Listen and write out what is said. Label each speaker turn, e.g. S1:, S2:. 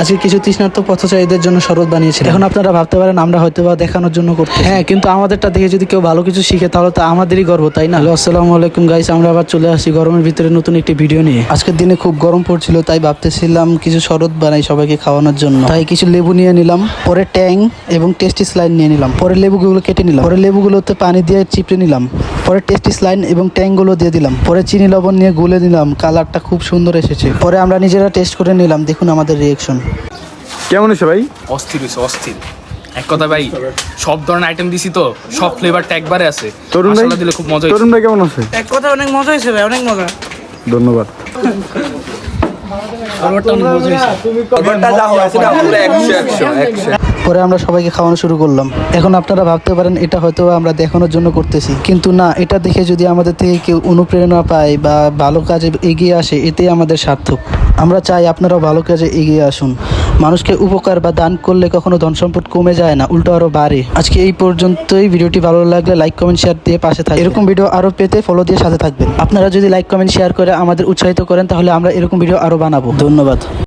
S1: আজকে কিছু তৃষ্ণার্ত পথচারীদের জন্য শরবত বানিয়েছিলাম। এখন আপনারা ভাবতে পারেন আমরা হয়তো বা দেখানোর জন্য করতে, হ্যাঁ, কিন্তু আমাদেরটা দেখে যদি কেউ ভালো কিছু শিখে তাহলে তো আমাদেরই গর্ব, তাই না? হ্যালো, আসসালামু আলাইকুম গাইস, আমরা আবার চলে আসি গরমের ভিতরে নতুন একটি ভিডিও নিয়ে। আজকের দিনে খুব গরম পড়ছিল, তাই ভাবতেছিলাম কিছু শরবত বানাই সবাইকে খাওয়ানোর জন্য। তাই কিছু লেবু নিয়ে নিলাম, পরে ট্যাং এবং টেস্টি স্লাইন নিয়ে নিলাম, পরে লেবুগুলো কেটে নিলাম, পরে লেবুগুলোতে পানি দিয়ে চিপড়ে নিলাম, পরে টেস্টি স্লাইন এবং ট্যাংগুলো দিয়ে দিলাম, পরে চিনি লবণ নিয়ে গুলে দিলাম। কালারটা খুব সুন্দর এসেছে। পরে আমরা নিজেরা টেস্ট করে নিলাম, দেখুন আমাদের রিয়েকশন
S2: কেমন হয়েছে ভাই?
S3: অস্থির হয়েছে, অস্থির। এক কথা ভাই, সব ধরনের আইটেম দিছি তো, সব ফ্লেভারটা একবারে আছে।
S2: তরুণ ভাই
S3: মশলা দিলে খুব মজা
S2: তরুণ ভাই কেমন আছে?
S1: এক কথা অনেক মজা হয়েছে ভাই, অনেক মজা।
S2: ধন্যবাদ।
S1: পরে আমরা সবাইকে খাওয়ানো শুরু করলাম। এখন আপনারা ভাবতে পারেন এটা হয়তো আমরা দেখানোর জন্য করতেছি, কিন্তু না, এটা দেখে যদি আমাদের থেকে কেউ অনুপ্রেরণা পায় বা ভালো কাজে এগিয়ে আসে, এতেই আমাদের সার্থক। আমরা চাই আপনারাও ভালো কাজে এগিয়ে আসুন। মানুষকে উপকার বা দান করলে কখনো ধন সম্পদ কমে যায় না, উল্টো আরো বাড়ে। আজকে এই পর্যন্তই। ভিডিওটি ভালো লাগলে লাইক কমেন্ট শেয়ার দিয়ে পাশে থাকবেন। এরকম ভিডিও আরো পেতে ফলো দিয়ে সাথে থাকবেন। আপনারা যদি লাইক কমেন্ট শেয়ার করে আমাদের উৎসাহিত করেন তাহলে আমরা এরকম ভিডিও আরো বানাবো। ধন্যবাদ।